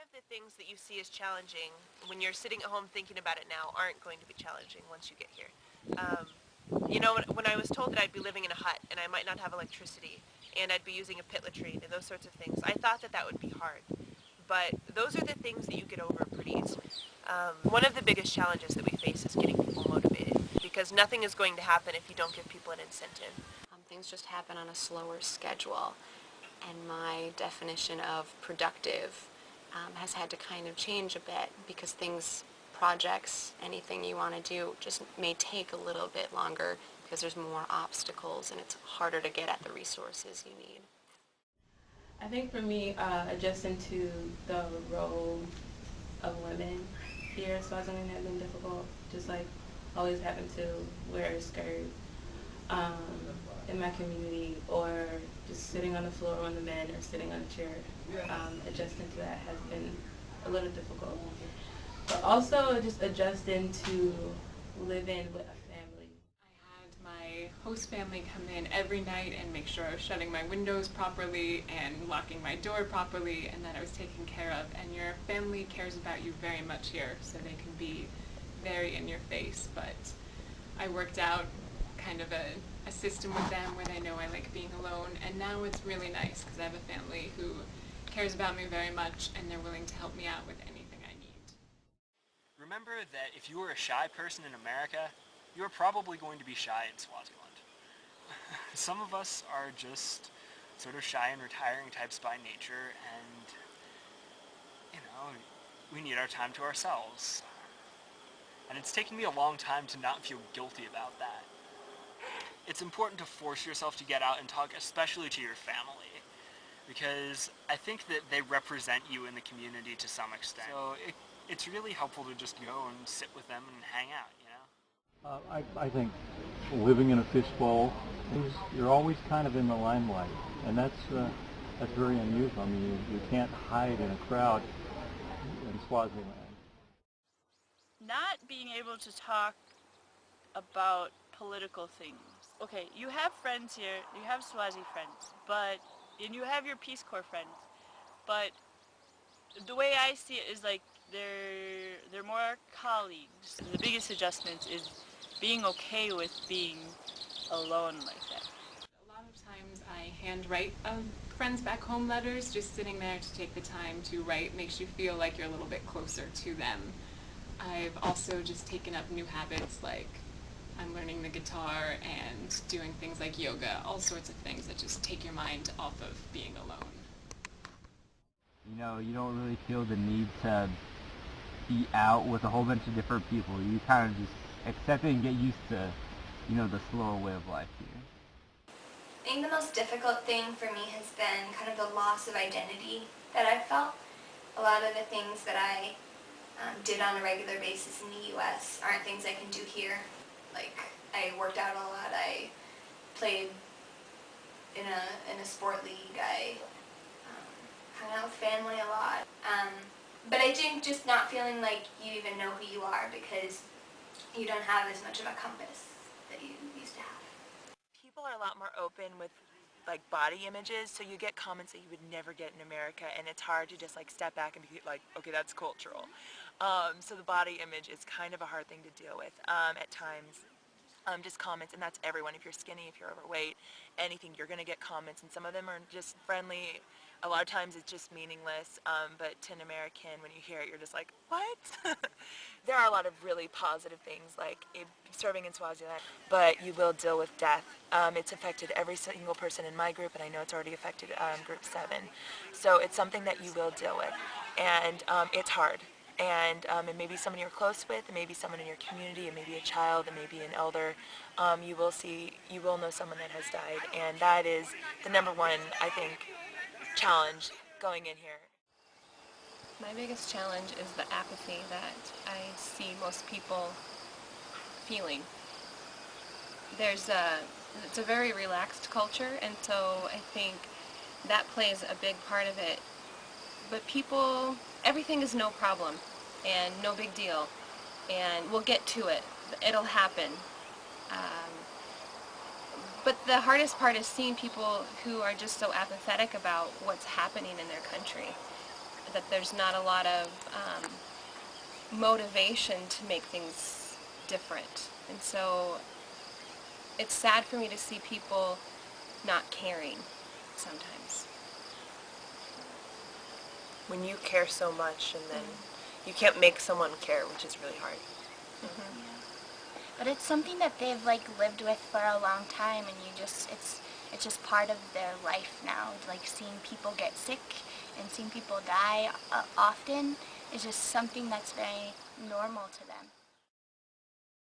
of the things that you see as challenging when you're sitting at home thinking about it now aren't going to be challenging once you get here. You know, when I was told that I'd be living in a hut and I might not have electricity and I'd be using a pit latrine and those sorts of things, I thought that that would be hard. But those are the things that you get over pretty easily. One of the biggest challenges that we face is getting people motivated because nothing is going to happen if you don't give people an incentive. Things just happen on a slower schedule, and my definition of productive has had to kind of change a bit because projects, anything you want to do just may take a little bit longer because there's more obstacles and it's harder to get at the resources you need. I think for me, adjusting to the role of women here in Swaziland has been difficult. Just like always having to wear a skirt in my community, or just sitting on the floor when the men are sitting on a chair. Adjusting to that has been a little difficult. But also just adjusting to living with a family. I had my host family come in every night and make sure I was shutting my windows properly and locking my door properly and that I was taken care of. And your family cares about you very much here, so they can be very in your face. But I worked out kind of a system with them where they know I like being alone, and now it's really nice because I have a family who cares about me very much and they're willing to help me out with anything I need. Remember that if you were a shy person in America, you are probably going to be shy in Swaziland. Some of us are just sort of shy and retiring types by nature, and, you know, we need our time to ourselves. And it's taken me a long time to not feel guilty about that. It's important to force yourself to get out and talk, especially to your family, because I think that they represent you in the community to some extent. So it's really helpful to just go and sit with them and hang out, you know? I think living in a fishbowl, you're always kind of in the limelight, and that's very unusual. I mean, you can't hide in a crowd in Swaziland. Not being able to talk about political things. Okay, you have friends here, you have Swazi friends, and you have your Peace Corps friends, but the way I see it is like they're more colleagues. The biggest adjustment is being okay with being alone like that. A lot of times I handwrite friends back home letters. Just sitting there to take the time to write makes you feel like you're a little bit closer to them. I've also just taken up new habits, like I'm learning the guitar and doing things like yoga, all sorts of things that just take your mind off of being alone. You know, you don't really feel the need to be out with a whole bunch of different people. You kind of just accept it and get used to, you know, the slower way of life here. I think the most difficult thing for me has been kind of the loss of identity that I've felt. A lot of the things that I did on a regular basis in the U.S. aren't things I can do here. Like, I worked out a lot, I played in a sport league, I hung out with family a lot. But I think just not feeling like you even know who you are because you don't have as much of a compass that you used to have. People are a lot more open with like body images, so you get comments that you would never get in America, and it's hard to just like step back and be like, okay, that's cultural. So the body image is kind of a hard thing to deal with at times. Just comments, and that's everyone. If you're skinny, if you're overweight, anything, you're going to get comments, and some of them are just friendly. A lot of times it's just meaningless, but to an American, when you hear it, you're just like, what? There are a lot of really positive things, like serving in Swaziland, but you will deal with death. It's affected every single person in my group, and I know it's already affected Group 7. So it's something that you will deal with, and it's hard. And it may be someone you're close with, it may be someone in your community, it may be a child, it may be an elder. You will know someone that has died, and that is the number one, I think, challenge going in here. My biggest challenge is the apathy that I see most people feeling. It's a very relaxed culture, and so I think that plays a big part of it. But everything is no problem and no big deal, and we'll get to it. It'll happen. But the hardest part is seeing people who are just so apathetic about what's happening in their country. that there's not a lot of motivation to make things different. And so it's sad for me to see people not caring sometimes. When you care so much and then you can't make someone care, which is really hard. Yeah. But it's something that they've like lived with for a long time, and it's just part of their life now. Like seeing people get sick and seeing people die often is just something that's very normal to them.